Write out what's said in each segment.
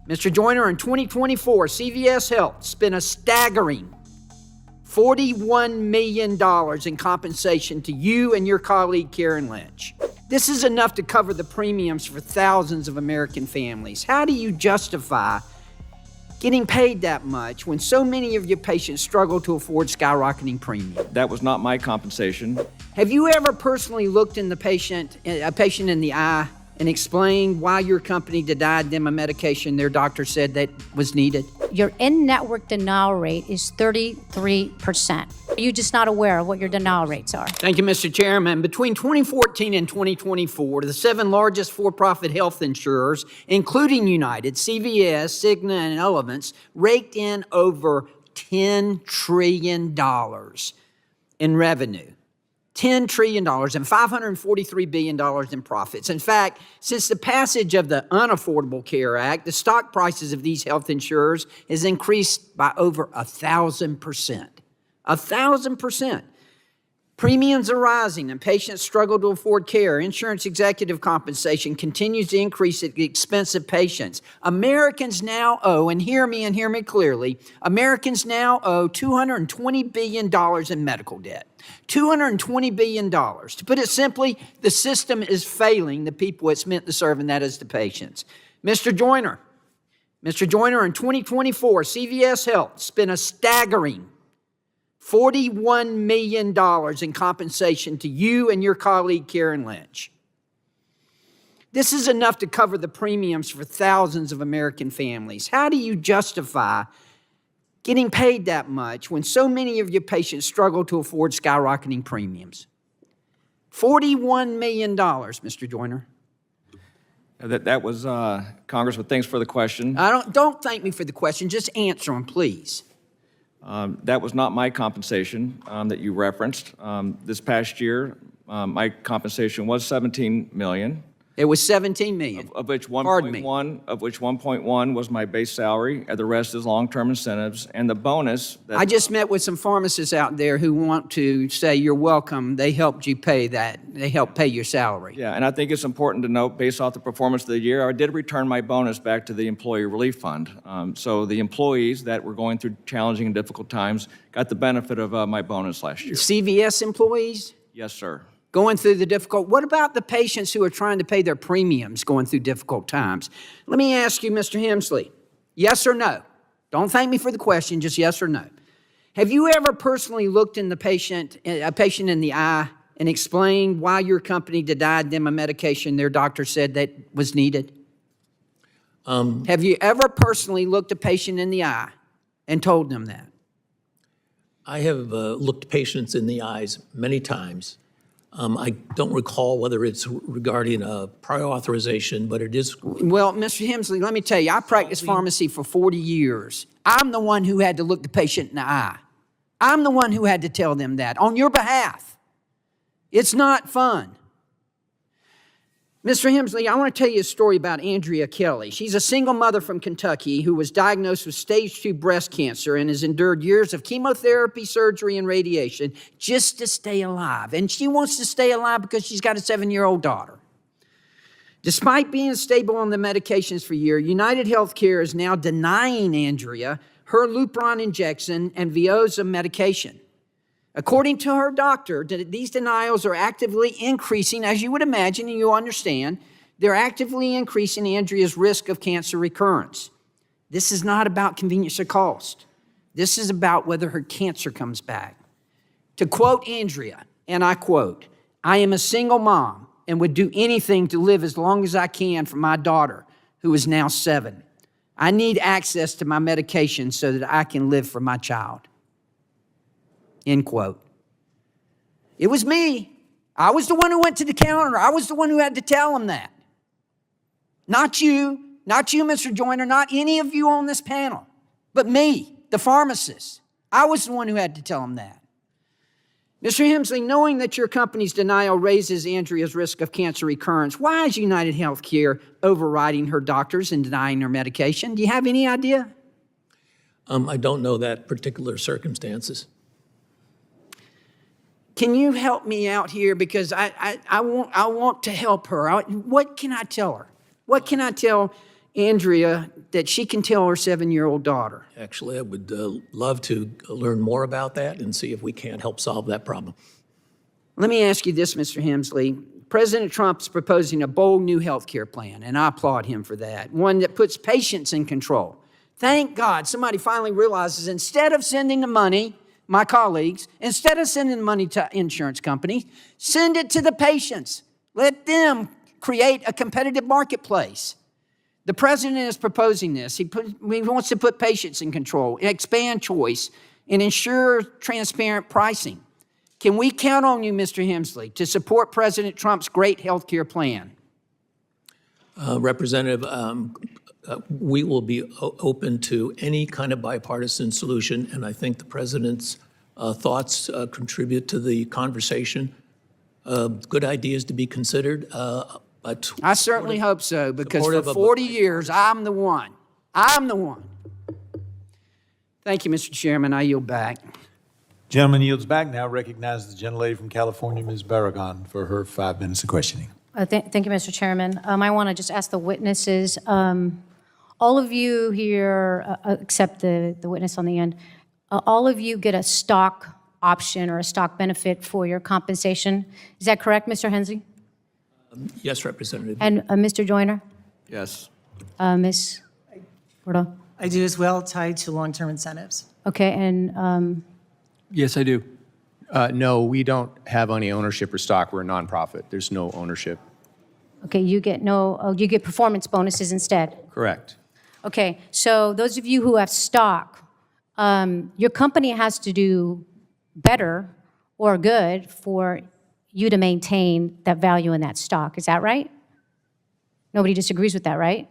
Mr. Joyner, in 2024, CVS Health spent a staggering $41 million in compensation to you and your colleague, Karen Lynch. This is enough to cover the premiums for thousands of American families. How do you justify getting paid that much when so many of your patients struggle to afford skyrocketing premiums? That was not my compensation. Have you ever personally looked in a patient in the eye and explained why your company denied them a medication their doctor said that was needed? Your in-network denial rate is 33%. You're just not aware of what your denial rates are. Thank you, Mr. Chairman. Between 2014 and 2024, the 7 largest for-profit health insurers, including United, CVS, Cigna, and Elevance, raked in over $10 trillion in revenue. $10 trillion and $543 billion in profits. In fact, since the passage of the Unaffordable Care Act, the stock prices of these health insurers has increased by over 1,000%. 1,000%. Premiums are rising and patients struggle to afford care. Insurance executive compensation continues to increase at the expense of patients. Americans now owe, and hear me clearly, Americans now owe $220 billion in medical debt. $220 billion. To put it simply, the system is failing the people it's meant to serve, and that is the patients. Mr. Joyner, in 2024, CVS Health spent a staggering $41 million in compensation to you and your colleague, Karen Lynch. This is enough to cover the premiums for thousands of American families. How do you justify getting paid that much when so many of your patients struggle to afford skyrocketing premiums? $41 million, Mr. Joyner. That was, Congressman, thanks for the question. Don't thank me for the question. Just answer them, please. That was not my compensation that you referenced. This past year, my compensation was $17 million. It was $17 million. Of which 1.1 was my base salary, and the rest is long-term incentives, and the bonus. I just met with some pharmacists out there who want to say you're welcome. They helped you pay that. They helped pay your salary. Yeah, and I think it's important to note, based off the performance of the year, I did return my bonus back to the Employee Relief Fund. So the employees that were going through challenging and difficult times got the benefit of my bonus last year. CVS employees? Yes, sir. Going through the difficult. What about the patients who are trying to pay their premiums going through difficult times? Let me ask you, Mr. Hemsley, yes or no? Don't thank me for the question, just yes or no. Have you ever personally looked in a patient in the eye and explained why your company denied them a medication their doctor said that was needed? Have you ever personally looked a patient in the eye and told them that? I have looked patients in the eyes many times. I don't recall whether it's regarding a prior authorization, but it is. Well, Mr. Hemsley, let me tell you, I practiced pharmacy for 40 years. I'm the one who had to look the patient in the eye. I'm the one who had to tell them that on your behalf. It's not fun. Mr. Hemsley, I want to tell you a story about Andrea Kelly. She's a single mother from Kentucky who was diagnosed with stage 2 breast cancer and has endured years of chemotherapy, surgery, and radiation just to stay alive. And she wants to stay alive because she's got a 7-year-old daughter. Despite being stable on the medications for years, UnitedHealth is now denying Andrea her Lupron injection and Veoza medication. According to her doctor, these denials are actively increasing, as you would imagine and you understand, they're actively increasing Andrea's risk of cancer recurrence. This is not about convenience or cost. This is about whether her cancer comes back. To quote Andrea, and I quote, "I am a single mom and would do anything to live as long as I can for my daughter, who is now 7. I need access to my medication so that I can live for my child." End quote. It was me. I was the one who went to the counter. I was the one who had to tell him that. Not you, Mr. Joyner, not any of you on this panel, but me, the pharmacist. I was the one who had to tell him that. Mr. Hemsley, knowing that your company's denial raises Andrea's risk of cancer recurrence, why is UnitedHealth overriding her doctors and denying her medication? Do you have any idea? I don't know that particular circumstances. Can you help me out here? Because I want to help her. What can I tell her? What can I tell Andrea that she can tell her 7-year-old daughter? Actually, I would love to learn more about that and see if we can't help solve that problem. Let me ask you this, Mr. Hemsley. President Trump's proposing a bold new health care plan, and I applaud him for that, one that puts patients in control. Thank God somebody finally realizes instead of sending the money, my colleagues, instead of sending the money to insurance companies, send it to the patients. Let them create a competitive marketplace. The president is proposing this. He wants to put patients in control, expand choice, and ensure transparent pricing. Can we count on you, Mr. Hemsley, to support President Trump's great health care plan? Representative, we will be open to any kind of bipartisan solution, and I think the president's thoughts contribute to the conversation. Good ideas to be considered, but I certainly hope so, because for supportive of 40 years, I'm the one. I'm the one. Thank you, Mr. Chairman. I yield back. Gentleman yields back. Now recognize the gentlelady from California, Ms. Barragan, for her 5 minutes of questioning. Thank you, Mr. Chairman. I want to just ask the witnesses, all of you here, except the witness on the end, all of you get a stock option or a stock benefit for your compensation. Is that correct, Mr. Hemsley? yes, Representative. And Mr. Joyner? Yes. Ms. Bordeaux? I do as well, tied to long-term incentives. Okay, and Yes, I do. No, we don't have any ownership or stock. We're a nonprofit. There's no ownership. okay, you get you get performance bonuses instead. Correct. Okay, so those of you who have stock, your company has to do better or good for you to maintain that value in that stock. Is that right? Nobody disagrees with that, right?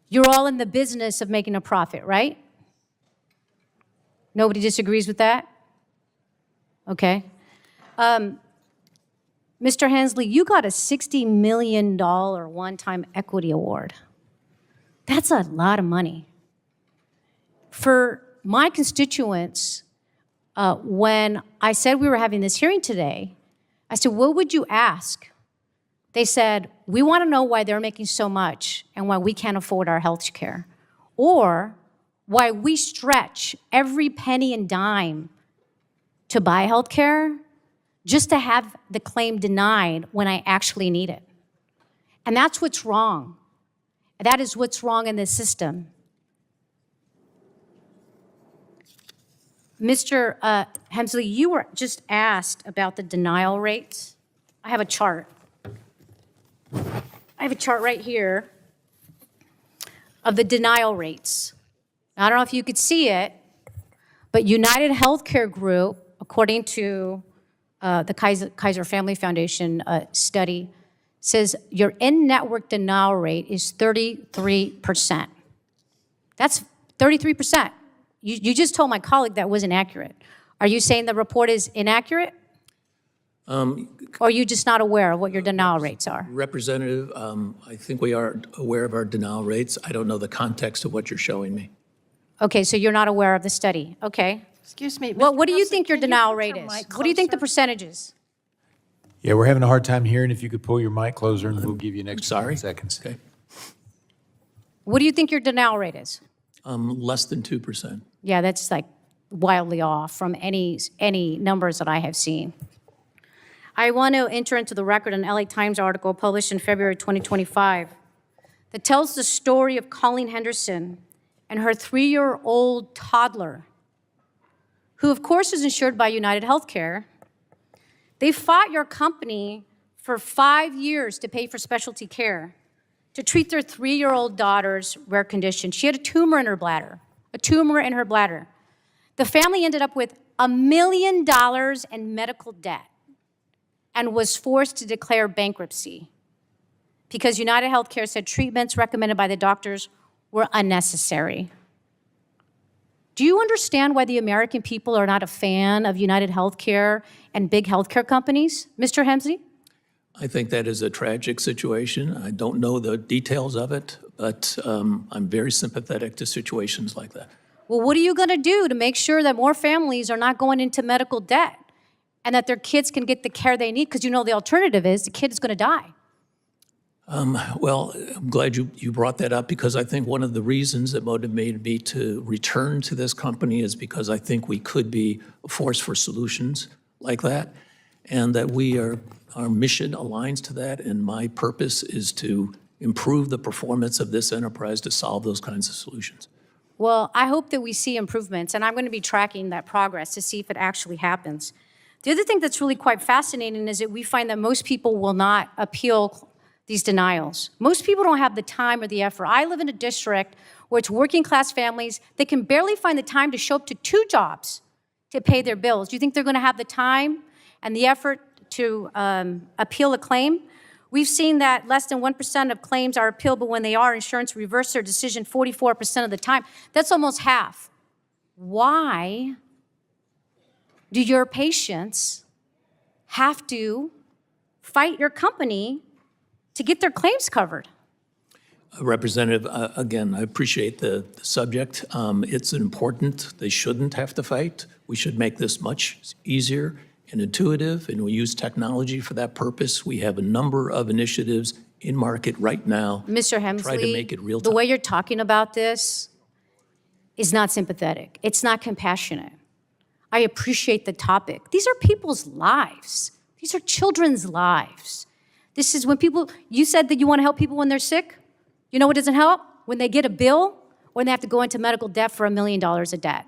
You're all in the business of making a profit, right? Nobody disagrees with that? Okay. Mr. Hemsley, you got a $60 million one-time equity award. That's a lot of money. For my constituents, when I said we were having this hearing today, I said, what would you ask? They said, we want to know why they're making so much and why we can't afford our health care, or why we stretch every penny and dime to buy health care just to have the claim denied when I actually need it. And that's what's wrong. That is what's wrong in this system. Mr. Hemsley, you were just asked about the denial rates. I have a chart. I have a chart right here of the denial rates. Now, I don't know if you could see it, but UnitedHealth Group, according to the Kaiser Family Foundation study, says your in-network denial rate is 33%. That's 33%. You just told my colleague that wasn't accurate. Are you saying the report is inaccurate? Or are you just not aware of what your denial rates are? Representative, I think we are aware of our denial rates. I don't know the context of what you're showing me. Okay, so you're not aware of the study. Okay. Excuse me. Well, Mr. what do you Hemsley, think your can denial put rate your is? mic What do you think the closer? percentage is? Yeah, we're having a hard time hearing. If you could pull your mic closer, and we'll give you an extra Sorry. 10 seconds. Okay. What do you think your denial rate is? Less than 2%. Yeah, that's like wildly off from any numbers that I have seen. I want to enter into the record an LA Times article published in February 2025 that tells the story of Colleen Henderson and her 3-year-old toddler, who of course is insured by UnitedHealth. They fought your company for 5 years to pay for specialty care to treat their 3-year-old daughter's rare condition. She had a tumor in her bladder, The family ended up with $1 million in medical debt and was forced to declare bankruptcy because UnitedHealth said treatments recommended by the doctors were unnecessary. Do you understand why the American people are not a fan of UnitedHealth and big healthcare companies, Mr. Hemsley? I think that is a tragic situation. I don't know the details of it, but I'm very sympathetic to situations like that. Well, what are you going to do to make sure that more families are not going into medical debt and that their kids can get the care they need? Because you know the alternative is the kid is going to die. Well, I'm glad you brought that up because I think one of the reasons that motivated me to return to this company is because I think we could be a force for solutions like that, and that our mission aligns to that, and my purpose is to improve the performance of this enterprise to solve those kinds of solutions. Well, I hope that we see improvements, and I'm going to be tracking that progress to see if it actually happens. The other thing that's really quite fascinating is that we find that most people will not appeal these denials. Most people don't have the time or the effort. I live in a district where it's working class families. They can barely find the time to show up to 2 jobs to pay their bills. Do you think they're going to have the time and the effort to appeal a claim? We've seen that less than 1% of claims are appealable. When they are, insurance reverses their decision 44% of the time. That's almost half. Why do your patients have to fight your company to get their claims covered? Representative, again, I appreciate the subject. It's important. They shouldn't have to fight. We should make this much easier and intuitive, and we use technology for that purpose. We have a number of initiatives in market right now. Mr. Hemsley, try to make it real the time. way you're talking about this is not sympathetic. It's not compassionate. I appreciate the topic. These are people's lives. These are children's lives. This is when people, you said that you want to help people when they're sick. You know what doesn't help? When they get a bill or they have to go into medical debt for $1 million of debt.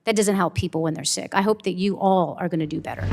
That doesn't help people when they're sick. I hope that you all are going to do better.